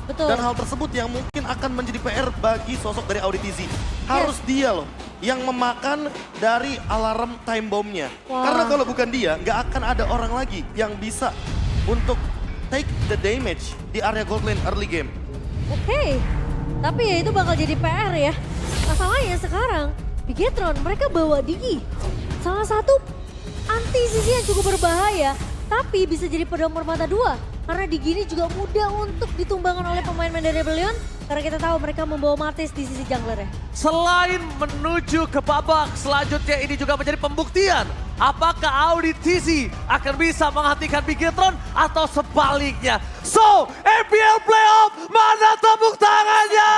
Betul. Dan hal tersebut yang mungkin akan menjadi PR bagi sosok dari Auditizi. Harus dia loh yang memakan dari alarm time bomb-nya. Wah. Karena kalau bukan dia, nggak akan ada orang lagi yang bisa untuk take the damage di area gold lane early game. Oke, tapi ya itu bakal jadi PR ya. Masalahnya sekarang, Bigetron mereka bawa Digi. Salah satu anti-sisi yang cukup berbahaya, tapi bisa jadi pedang bermata dua. Karena Digi ini juga mudah untuk ditumbangkan oleh pemain-pemain dari Rebellion. Karena kita tahu mereka membawa Matis di sisi jungler ya. Selain menuju ke babak selanjutnya, ini juga menjadi pembuktian. Apakah Auditizi akan bisa menghentikan Bigetron atau sebaliknya. So, MPL Playoff, mana tepuk tangannya?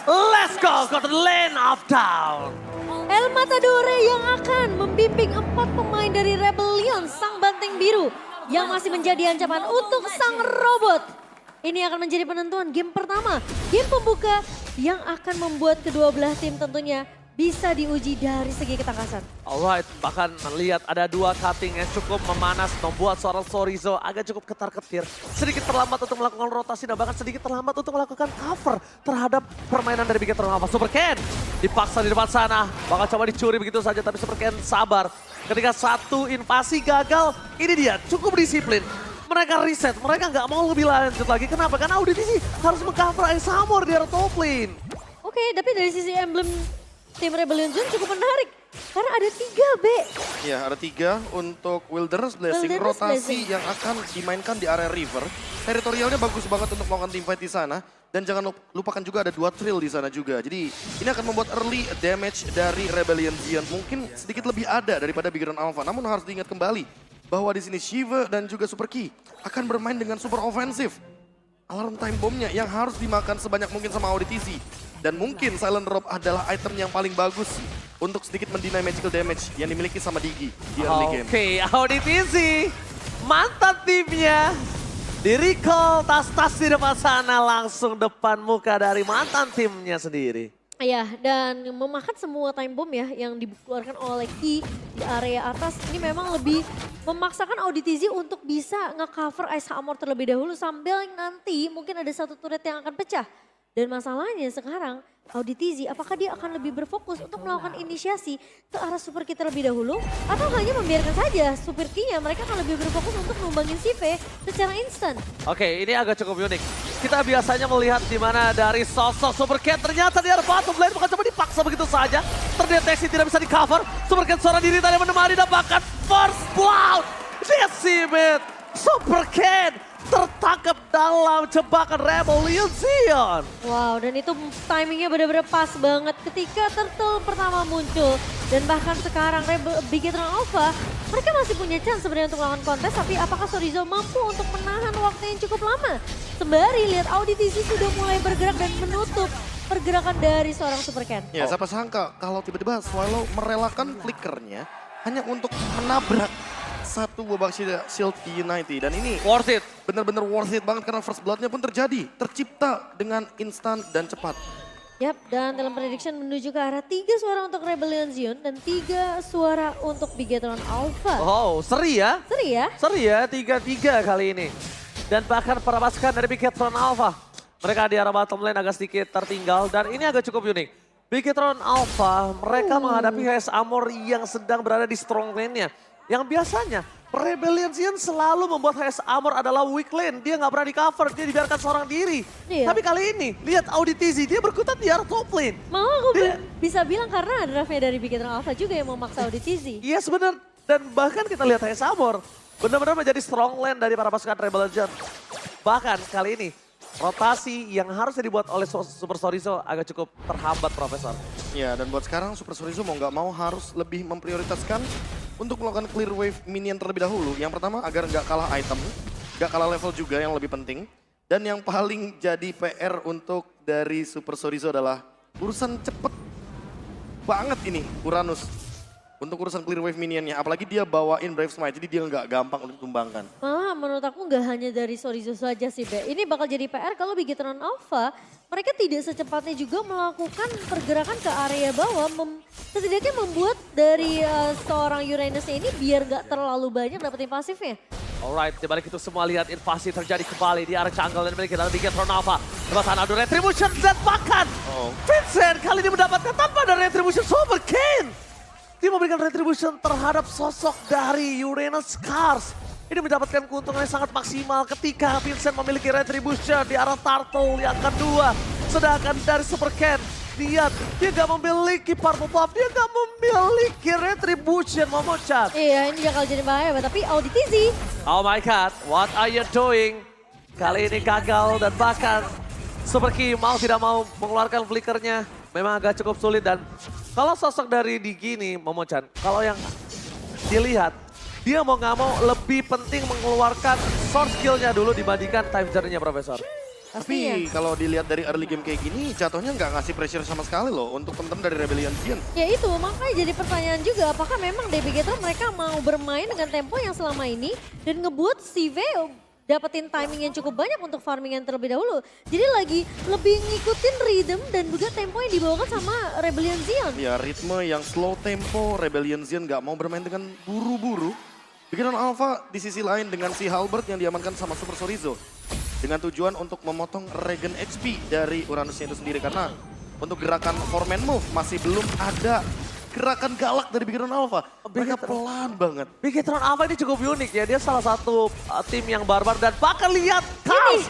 Let's go to the lane of down. El Matadore yang akan membimbing 4 pemain dari Rebellion, sang banteng biru. Yang masih menjadi ancaman untuk sang robot. Ini akan menjadi penentuan game pertama. Game pembuka yang akan membuat kedua belah tim tentunya bisa diuji dari segi ketangkasan. Alright, bahkan melihat ada dua cutting yang cukup memanas, membuat seorang Sorizo agak cukup ketar-ketir. Sedikit terlambat untuk melakukan rotasi dan bahkan sedikit terlambat untuk melakukan cover terhadap permainan dari Bigetron Alpha. Super Ken dipaksa di depan sana, bakal coba dicuri begitu saja tapi Super Ken sabar. Ketika satu invasi gagal, ini dia cukup disiplin. Mereka reset, mereka nggak mau lebih lanjut lagi. Kenapa? Karena Auditizi harus meng-cover Ice Hammer di area top lane. Oke, tapi dari sisi emblem tim Rebellion Zone cukup menarik. Karena ada 3 B. Ya, ada 3 untuk Wilderness Blessing, Wilderness rotasi Blessing. yang akan dimainkan di area river. Teritorialnya bagus banget untuk melakukan teamfight di sana. Dan jangan lupakan juga ada 2 trill di sana juga. Jadi ini akan membuat early damage dari Rebellion Zion mungkin sedikit lebih ada daripada Bigetron Alpha. Namun harus diingat kembali bahwa di sini Shiva dan juga Super Key akan bermain dengan super ofensif. Alarm time bomb-nya yang harus dimakan sebanyak mungkin sama Auditizi. Dan mungkin Silent Robe adalah item yang paling bagus untuk sedikit mendinai magical damage yang dimiliki sama Digi di early game. Oke, Auditizi, mantan timnya. Di recall tas-tas di depan sana langsung depan muka dari mantan timnya sendiri. Ya, dan memakan semua time bomb ya yang dikeluarkan oleh Ki di area atas. Ini memang lebih memaksakan Auditizi untuk bisa nge-cover Ice Hammer terlebih dahulu sambil nanti mungkin ada satu turret yang akan pecah. Dan masalahnya sekarang Auditizi apakah dia akan lebih berfokus untuk melakukan inisiasi ke arah Super Key terlebih dahulu atau hanya membiarkan saja Super Key-nya mereka akan lebih berfokus untuk numbangin si V secara instan. Oke, ini agak cukup unik. Kita biasanya melihat di mana dari sosok Super Cat ternyata dia ada bottom lane, bukan cuma dipaksa begitu saja. Terdeteksi tidak bisa di cover. Super Cat seorang diri tadi menemani dapatkan first blood. Decimate. Super Cat tertangkap dalam jebakan Rebellion Zion. Wow, dan itu timingnya benar-benar pas banget ketika turtle pertama muncul. Dan bahkan sekarang Bigetron Alpha, mereka masih punya chance sebenarnya untuk melawan kontes. Tapi apakah Sorizo mampu untuk menahan waktu yang cukup lama? Sembari lihat Auditizi sudah mulai bergerak dan menutup pergerakan dari seorang Super Ken. Ya, siapa sangka kalau tiba-tiba Swallow merelakan flickernya hanya untuk menabrak satu babak shield United. Dan ini Worth it. benar-benar worth it banget karena first blood-nya pun tercipta dengan instan dan cepat. Yap, dan dalam prediction menuju ke arah 3 suara untuk Rebellion Zion dan 3 suara untuk Bigetron Alpha. Oh, seri ya. Seri ya? Seri ya, 3-3 kali ini. Dan bahkan para pasukan dari Bigetron Alpha, mereka di arah bottom lane agak sedikit tertinggal dan ini agak cukup unik. Bigetron Alpha, mereka menghadapi HS Amor yang sedang berada di strong lane-nya. Yang biasanya Rebellion Zion selalu membuat HS Amor adalah weak lane. Dia nggak pernah di cover, dia dibiarkan seorang diri. Iya. Tapi kali ini, lihat Auditizi, dia berkutat di arah top lane. Mau aku Dia- bisa bilang karena ada draftnya dari Bigetron Alpha juga yang memaksa Auditizi. Iya sebenar. Dan bahkan kita lihat HS Amor benar-benar menjadi strong lane dari para pasukan Rebellion Zion. Bahkan kali ini, rotasi yang harusnya dibuat oleh Super Sorizo agak cukup terhambat, Profesor. Ya, dan buat sekarang Super Sorizo mau nggak mau harus lebih memprioritaskan untuk melakukan clear wave minion terlebih dahulu. Yang pertama agar nggak kalah item, nggak kalah level juga yang lebih penting. Dan yang paling jadi PR untuk dari Super Sorizo adalah urusan cepet banget ini Uranus. Untuk urusan clear wave minionnya, apalagi dia bawain Brave Smite, jadi dia nggak gampang untuk ditumbangkan. Malah menurut aku nggak hanya dari Sorizo saja sih, Be. Ini bakal jadi PR kalau Bigetron Alpha, mereka tidak secepatnya juga melakukan pergerakan ke area bawah. Setidaknya membuat dari seorang Uranus ini biar nggak terlalu banyak dapetin pasifnya. Alright, dibalik itu semua lihat invasi terjadi kembali di area jungle dan memiliki dalam Bigetron Alpha. Lepasan adu Retribution Z bahkan Vincent kali ini mendapatkan tanpa ada Retribution Super King. Dia memberikan Retribution terhadap sosok dari Uranus Scars. Ini mendapatkan keuntungan yang sangat maksimal ketika Vincent memiliki Retribution di arah Turtle yang kedua. Sedangkan dari Super Ken, lihat, dia gak memiliki Purple Buff, dia gak memiliki Retribution, Momochan. Iya, ini bakal jadi bahaya, tapi ODTZ. Oh my god, what are you doing? Kali ini gagal dan bahkan Super Ki mau tidak mau mengeluarkan flickernya. Memang agak cukup sulit dan kalau sosok dari Digi ini, Momochan, kalau yang dilihat, dia mau gak mau lebih penting mengeluarkan source skill-nya dulu dibandingkan time journey-nya, Profesor. Tapi kalau dilihat dari early game kayak gini, jatuhnya nggak ngasih pressure sama sekali loh untuk temen-temen dari Rebellion Zion. Ya itu, makanya jadi pertanyaan juga apakah memang Navigator mereka mau bermain dengan tempo yang selama ini dan ngebuat CV dapetin timing yang cukup banyak untuk farming yang terlebih dahulu. Jadi lagi lebih ngikutin rhythm dan juga tempo yang dibawakan sama Rebellion Zion. Ya ritme yang slow tempo, Rebellion Zion nggak mau bermain dengan buru-buru. Bikinan Alpha di sisi lain dengan si Halberd yang diamankan sama Super Chorizo. Dengan tujuan untuk memotong regen HP dari Uranusnya itu sendiri. Karena untuk gerakan 4-man move masih belum ada gerakan galak dari Bigetron Alpha. Mereka pelan banget. Bigetron Alpha ini cukup unik ya, dia salah satu tim yang barbar dan bahkan lihat Kals.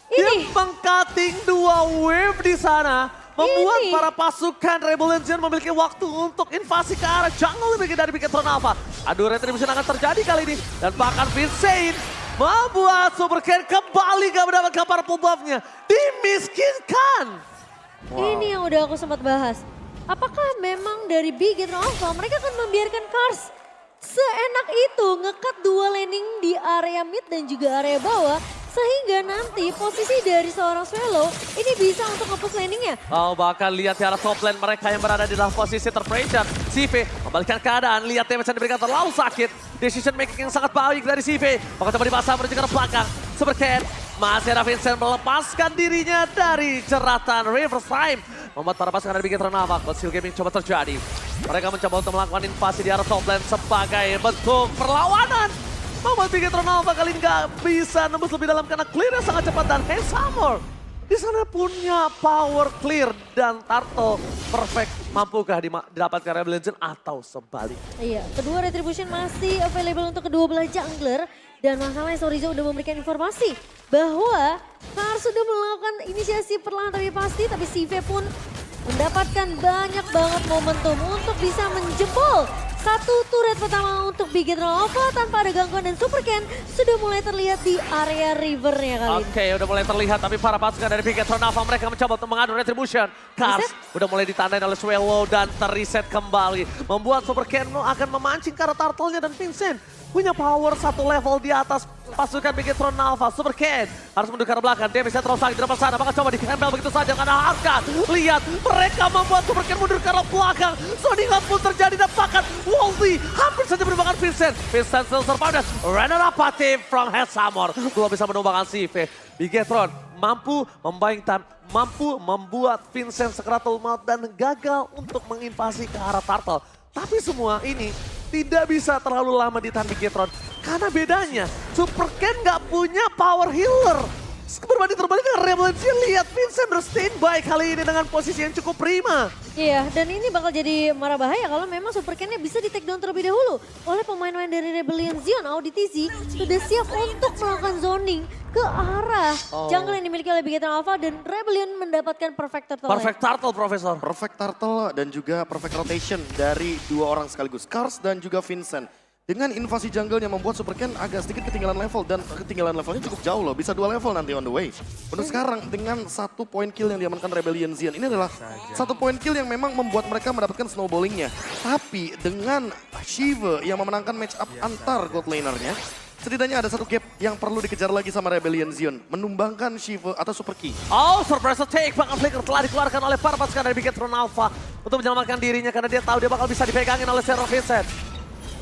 Dia meng-cutting 2 wave di sana. Membuat para pasukan Rebellion Zion memiliki waktu untuk invasi ke arah jungle dari Bigetron Alpha. Aduh, Retribution akan terjadi kali ini. Dan bahkan Vincent membuat Super Ken kembali gak mendapatkan purple buff-nya. Dimiskinkan. Ini yang udah aku sempat bahas. Apakah memang dari Bigetron Alpha mereka akan membiarkan Cars seenak itu nge-cut 2 laning di area mid dan juga area bawah. Sehingga nanti posisi dari seorang Swallow ini bisa untuk nge-push laningnya. Oh, bahkan lihat di arah top lane mereka yang berada di dalam posisi terpressure. CV membalikkan keadaan, lihat damage yang diberikan terlalu sakit. Decision making yang sangat baik dari CV. Maka coba dipasang menuju ke arah belakang. Super Cat, masih ada Vincent melepaskan dirinya dari jeratan Reverse Time. Membuat para pasukan dari Bigetron Alpha, Conceal Gaming coba terjadi. Mereka mencoba untuk melakukan invasi di arah top lane sebagai bentuk perlawanan. Membuat Bigetron Alpha kali ini gak bisa nembus lebih dalam karena clear-nya sangat cepat dan Hammer di sana punya power clear dan Turtle perfect. Mampukah didapatkan Rebellion Zion atau sebalik? Iya, kedua Retribution masih available untuk kedua belah jungler. Dan masalahnya Chorizo udah memberikan informasi bahwa Kars sudah melakukan inisiasi perlahan tapi pasti. Tapi CV pun mendapatkan banyak banget momentum untuk bisa menjebol satu turret pertama untuk Bigetron Alpha tanpa ada gangguan dan Super Ken sudah mulai terlihat di area rivernya kali ini. Oke, udah mulai terlihat tapi para pasukan dari Bigetron Alpha mereka mencoba untuk mengadu Retribution. Kars udah mulai ditandain oleh Swallow dan terreset kembali. Membuat Super Ken akan memancing ke arah Turtle-nya dan Vincent punya power 1 level di atas pasukan Bigetron Alpha. Super Ken harus mundur ke arah belakang. Dia bisa terus sakit di depan sana. Maka coba di-handle begitu saja karena Harka. Lihat mereka membuat Super Ken mundur ke arah belakang. Sonic Hunt pun terjadi dan bahkan Wolsey hampir saja menumbangkan Vincent. Vincent still survive. Runner-up team from Hammer. Belum bisa menumbangkan CV. Bigetron mampu membayang time, mampu membuat Vincent Secretal Mouth dan gagal untuk menginvasi ke arah Turtle. Tapi semua ini tidak bisa terlalu lama ditahan Bigetron. Karena bedanya, Super Ken nggak punya power healer. Berbanding terbalik dengan Rebellion Zion, lihat Vincent berstandby kali ini dengan posisi yang cukup prima. Iya, dan ini bakal jadi marah bahaya kalau memang Super Ken-nya bisa di take down terlebih dahulu oleh pemain-pemain dari Rebellion Zion. ODTZ sudah siap untuk melakukan zoning ke arah jungle yang dimiliki oleh Bigetron Alpha dan Rebellion mendapatkan perfect turtle. Perfect turtle, Profesor. Perfect turtle dan juga perfect rotation dari 2 orang sekaligus. Kars dan juga Vincent. Dengan invasi jungle yang membuat Super Ken agak sedikit ketinggalan level dan ketinggalan levelnya cukup jauh loh. Bisa 2 level nanti on the way. Untuk sekarang dengan 1 point kill yang diamankan Rebellion Zion. Ini adalah 1 point kill yang memang membuat mereka mendapatkan snowballingnya. Tapi dengan Shiva yang memenangkan match up antar god lanernya. Setidaknya ada 1 gap yang perlu dikejar lagi sama Rebellion Zion. Menumbangkan Shiva atau Super Ki. Oh, surprise take. Bahkan flicker telah dikeluarkan oleh para pasukan dari Bigetron Alpha. Untuk menyelamatkan dirinya karena dia tahu dia bakal bisa dipegangin oleh Sarah Vincent.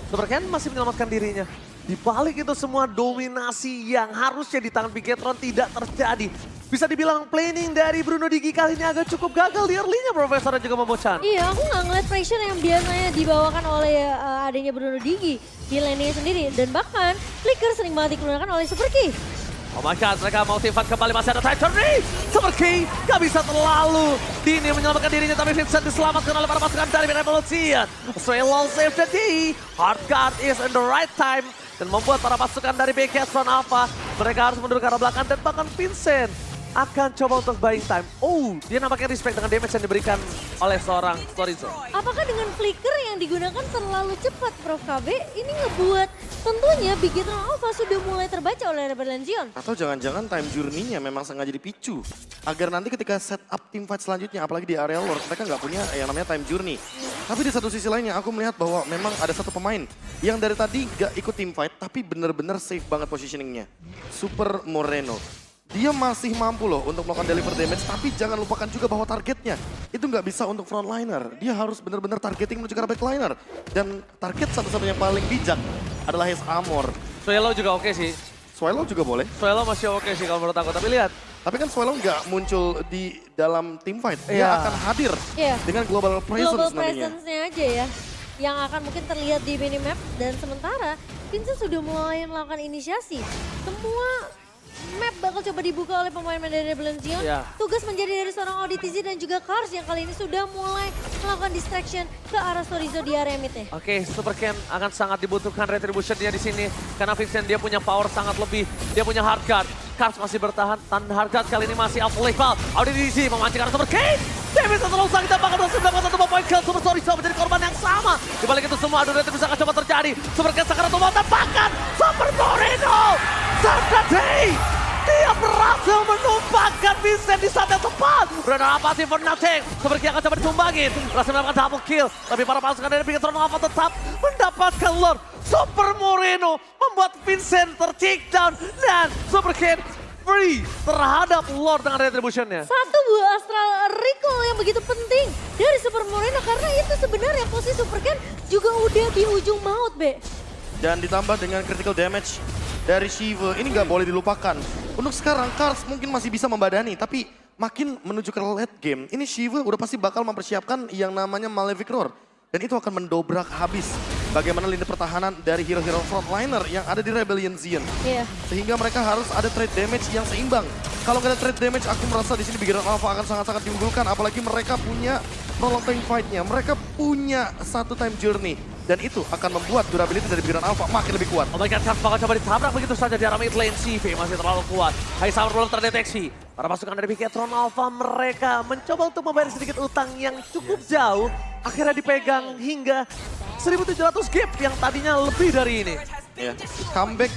Super Ken masih menyelamatkan dirinya. Di balik itu semua dominasi yang harusnya di tangan Bigetron tidak terjadi. Bisa dibilang planning dari Bruno Digi kali ini agak cukup gagal di early-nya Profesor dan juga Momochan. Iya, aku nggak ngeliat pressure yang biasanya dibawakan oleh adanya Bruno Digi di lane-nya sendiri. Dan bahkan flicker sering banget digunakan oleh Superkey. Oh my god, mereka mau team fight kembali, masih ada time journey. Superkey gak bisa terlalu dini menyelamatkan dirinya, tapi Vincent diselamatkan oleh para pasukan dari Revolution. Swallow save the day, Hardguard is in the right time. Dan membuat para pasukan dari Bigetron Alpha, mereka harus mundur ke arah belakang dan bahkan Vincent akan coba untuk buying time. Oh, dia nampaknya respect dengan damage yang diberikan oleh seorang Storizo. Apakah dengan flicker yang digunakan terlalu cepat, Prof KB? Ini ngebuat tentunya Bigetron Alpha sudah mulai terbaca oleh Rebellion Zion. Atau jangan-jangan time journey-nya memang sengaja dipicu. Agar nanti ketika set up team fight selanjutnya, apalagi di area Lord, mereka nggak punya yang namanya time journey. Tapi di satu sisi lainnya, aku melihat bahwa memang ada satu pemain yang dari tadi nggak ikut team fight, tapi bener-bener safe banget positioning-nya. Super Moreno. Dia masih mampu loh untuk melakukan deliver damage, tapi jangan lupakan juga bahwa targetnya itu nggak bisa untuk frontliner. Dia harus benar-benar targeting menuju ke arah backliner. Dan target satu-satunya yang paling bijak adalah His Armor. Swallow juga oke sih. Swallow juga boleh. Swallow masih oke sih kalau menurut aku, tapi lihat. Tapi kan Swallow nggak muncul di dalam team fight. Dia Iya. akan hadir dengan global presence Global nantinya. presence-nya aja ya. Yang akan mungkin terlihat di minimap. Dan sementara Vincent sudah mulai melakukan inisiasi. Semua map bakal coba dibuka oleh pemain dari Rebellion Zion. Iya. Tugas menjadi dari seorang ODTZ dan juga Cars yang kali ini sudah mulai melakukan distraction ke arah Storizo di area mid-nya. Oke, Super Ken akan sangat dibutuhkan retribution-nya di sini. Karena Vincent dia punya power sangat lebih. Dia punya hard guard. Cars masih bertahan. Tan hard guard kali ini masih available. Audisi memancing arah Super Ken. Davis terlalu sakit dan bahkan masih mendapatkan satu poin kill. Super Storizo menjadi korban yang sama. Di balik itu semua adu retribusi akan coba terjadi. Super Ken sekarang tuh bahkan Super Moreno. Saturday. Dia berhasil menumpangkan Vincent di saat yang tepat. Runner up for nothing. Seperti akan coba ditumbangin. Berhasil mendapatkan double kill. Tapi para pasukan dari Bigetron Alpha tetap mendapatkan Lord. Super Moreno membuat Vincent ter-take down. Dan Super Ken free terhadap Lord dengan retribution-nya. Satu buah astral recall yang begitu penting dari Super Moreno. Karena itu sebenarnya posisi Super Ken juga udah di ujung maut, Be. Dan ditambah dengan critical damage dari Shiva, ini nggak boleh dilupakan. Untuk sekarang, Cars mungkin masih bisa membadani, tapi makin menuju ke late game, ini Shiva udah pasti bakal mempersiapkan yang namanya Malefic Roar. Dan itu akan mendobrak habis bagaimana lini pertahanan dari hero-hero frontliner yang ada di Rebellion Zion. Iya. Sehingga mereka harus ada trade damage yang seimbang. Kalau nggak ada trade damage, aku merasa di sini Bigetron Alpha akan sangat-sangat diunggulkan. Apalagi mereka punya prolong time fight-nya. Mereka punya satu time journey. Dan itu akan membuat durability dari Bigetron Alpha makin lebih kuat. Oh my god, Cars bakal coba ditabrak begitu saja di arah mid lane. CV masih terlalu kuat. High Summer belum terdeteksi. Para pasukan dari Bigetron Alpha mereka mencoba untuk membayar sedikit utang yang cukup jauh. Akhirnya dipegang hingga 1.700 gap yang tadinya lebih dari ini. Ya, comeback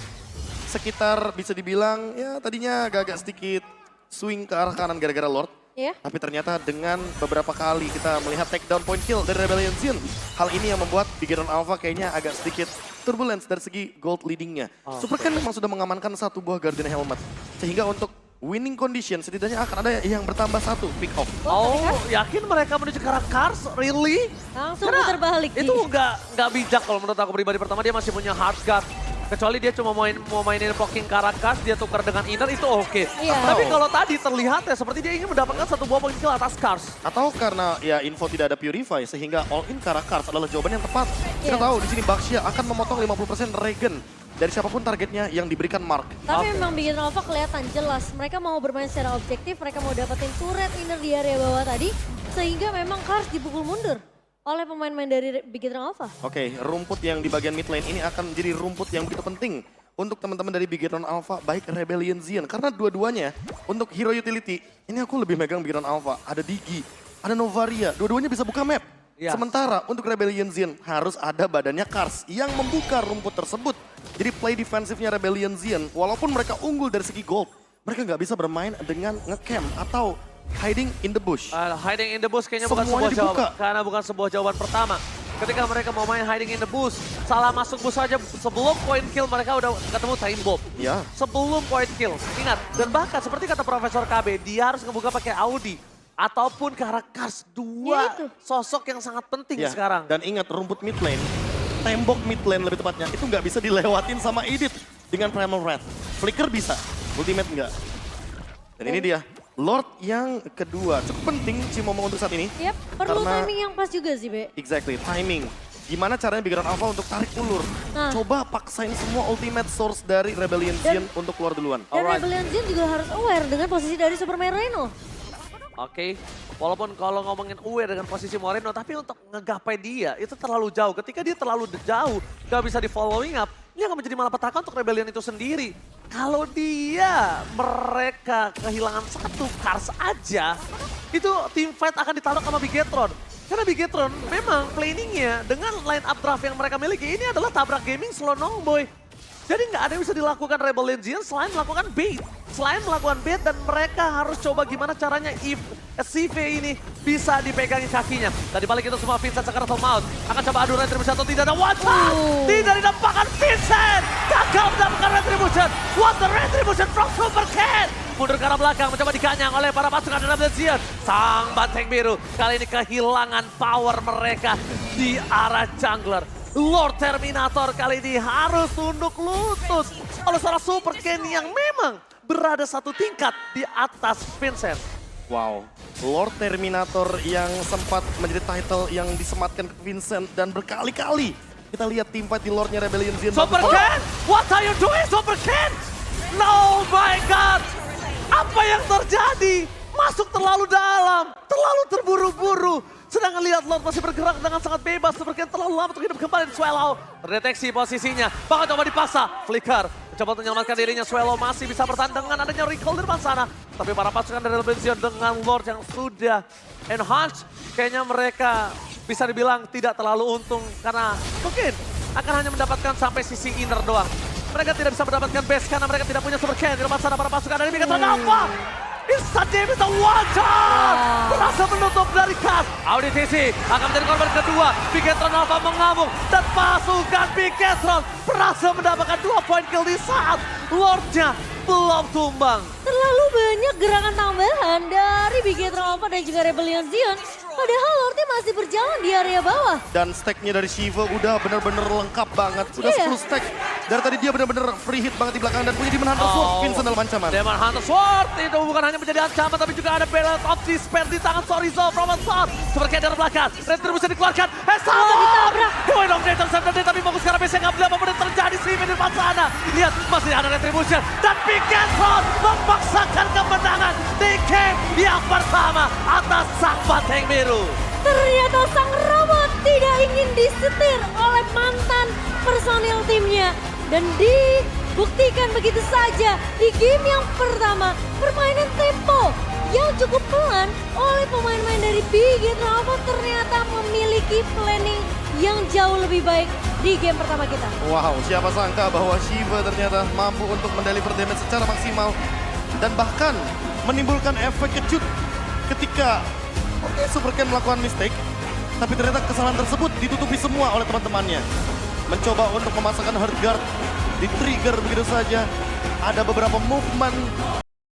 sekitar bisa dibilang ya tadinya agak sedikit swing ke arah kanan gara-gara Lord. Iya. Tapi ternyata dengan beberapa kali kita melihat takedown point kill dari Rebellion Zion. Hal ini yang membuat Bigetron Alpha kayaknya agak sedikit turbulence dari segi gold leadingnya. Super Ken memang sudah mengamankan satu buah Guardian Helmet. Sehingga untuk winning condition setidaknya akan ada yang bertambah satu pick off. Oh, yakin mereka menuju ke arah Cars? Really? Langsung Karena putar balik. itu nggak bijak kalau menurut aku pribadi. Pertama dia masih punya hard guard. Kecuali dia cuma mau mainin poking Karakas, dia tukar dengan inner itu oke. Iya. Tapi kalau tadi terlihat ya seperti dia ingin mendapatkan satu buah poin kill atas Cars. Atau karena ya info tidak ada Purify sehingga all in Karakars adalah jawaban yang tepat. Kita Iya. tahu di sini Baxia akan memotong 50% regen dari siapapun targetnya yang diberikan Mark. Tapi Oke. memang Bigetron Alpha kelihatan jelas. Mereka mau bermain secara objektif, mereka mau dapetin turret inner di area bawah tadi. Sehingga memang Cars dipukul mundur oleh pemain-pemain dari Bigetron Alpha. Oke, rumput yang di bagian mid lane ini akan menjadi rumput yang begitu penting untuk teman-teman dari Bigetron Alpha, baik Rebellion Zion. Karena dua-duanya untuk hero utility, ini aku lebih megang Bigetron Alpha. Ada Digi, ada Novaria, dua-duanya bisa buka map. Iya. Sementara untuk Rebellion Zion harus ada badannya Cars yang membuka rumput tersebut. Jadi play defensifnya Rebellion Zion, walaupun mereka unggul dari segi gold, mereka nggak bisa bermain dengan ngecamp atau hiding in the bush. Hiding in the bush kayaknya bukan Semuanya sebuah jawaban. dibuka. Karena bukan sebuah jawaban pertama. Ketika mereka mau main hiding in the bush, salah masuk bush saja sebelum point kill mereka udah ketemu time bomb. Ya. Sebelum point kill, ingat. Dan bahkan seperti kata Profesor KB, dia harus ngebuka pakai Audi. Ataupun Karakas, Ya dua itu. sosok yang sangat penting Ya, sekarang. dan ingat rumput mid lane tembok mid lane lebih tepatnya, itu nggak bisa dilewatin sama Edith dengan Primal Wrath. Flicker bisa, ultimate nggak. Dan ini dia, Lord yang kedua. Cukup penting Cimomo untuk saat ini. Yap, perlu Karena- timing yang pas juga sih, Be. Exactly, timing. Gimana caranya Big Red Alpha untuk tarik ulur? Nah. Coba paksain semua ultimate source dari Rebellion Zen untuk keluar duluan. Dan Alright. Rebellion Zen juga harus aware dengan posisi dari Superman Reno. Oke, walaupun kalau ngomongin aware dengan posisi Moreno, tapi untuk ngegapai dia itu terlalu jauh. Ketika dia terlalu jauh, gak bisa di following up, ini akan menjadi malapetaka untuk Rebellion itu sendiri. Kalau mereka kehilangan satu cars aja, itu team fight akan ditaruh sama Bigetron. Karena Bigetron memang planningnya dengan line up draft yang mereka miliki, ini adalah tabrak gaming slow boy. Jadi nggak ada yang bisa dilakukan Rebel Legends selain melakukan bait. Selain melakukan bait dan mereka harus coba gimana caranya if CV ini bisa dipegangin kakinya. Tadi balik itu semua Vincent sekarang atau Maut. Akan coba adu retribution atau tidak ada one shot. Tidak didapatkan Vincent. Gagal mendapatkan retribution. What the retribution from Super Cat. Mundur ke arah belakang mencoba dikanyang oleh para pasukan Rebel Legends. Sang banteng biru kali ini kehilangan power mereka di arah jungler. Lord Terminator kali ini harus tunduk lutut oleh seorang Super Ken yang memang berada satu tingkat di atas Vincent. Wow, Lord Terminator yang sempat menjadi title yang disematkan ke Vincent dan berkali-kali kita lihat tim fight di Lordnya Rebellion Zen. Super Ken, what are you doing Super Ken? No my god, apa yang terjadi? Masuk terlalu dalam, terlalu terburu-buru. Sedangkan lihat Lord masih bergerak dengan sangat bebas. Super Ken terlalu lama untuk hidup kembali di Swallow. Terdeteksi posisinya, bahkan coba dipaksa. Flicker, coba untuk menyelamatkan dirinya. Swallow masih bisa bertahan dengan adanya recall di depan sana. Tapi para pasukan dari Rebellion dengan Lord yang sudah enhanced, kayaknya mereka bisa dibilang tidak terlalu untung. Karena mungkin akan hanya mendapatkan sampai sisi inner doang. Mereka tidak bisa mendapatkan base karena mereka tidak punya Super Ken. Di depan sana para pasukan dari Bigetron apa? Instant damage the one shot! Berhasil menutup dari Kas. Auditisi akan menjadi korban kedua. Bigetron Alpha mengamuk dan pasukan Bigetron berhasil mendapatkan 2 poin kill di saat Lordnya belum tumbang. Terlalu banyak gerakan tambahan dari Bigetron Alpha dan juga Rebellion Zen. Padahal Lordnya masih berjalan di area bawah. Dan stacknya dari Shiva udah bener-bener lengkap banget. Udah Iya. 10 stack. Dari tadi dia bener-bener free hit banget di belakang dan punya Demon Hunter Sword. Vincent dalam ancaman. Demon Hunter Sword itu bukan hanya menjadi ancaman tapi juga ada balance of despair di tangan Sorizo from a sword. Seperti dari belakang, Retribution dikeluarkan. Hesamo! ditabrak. Keway dong Nathan Sanders tapi fokus karena biasanya nggak boleh apa yang terjadi sih di depan sana. Lihat masih ada Retribution dan Bigetron memaksakan kemenangan di game yang pertama atas sang banteng biru. Ternyata sang robot tidak ingin disetir oleh mantan personil timnya. Dan dibuktikan begitu saja di game yang pertama. Permainan tempo yang cukup pelan oleh pemain-pemain dari Bigetron Alpha ternyata memiliki planning yang jauh lebih baik di game pertama kita. Wow, siapa sangka bahwa Shiva ternyata mampu untuk mendeliver damage secara maksimal. Dan bahkan menimbulkan efek kejut ketika Super Ken melakukan mistake. Tapi ternyata kesalahan tersebut ditutupi semua oleh teman-temannya. Mencoba untuk memasangkan hard guard, di trigger begitu saja. Ada beberapa movement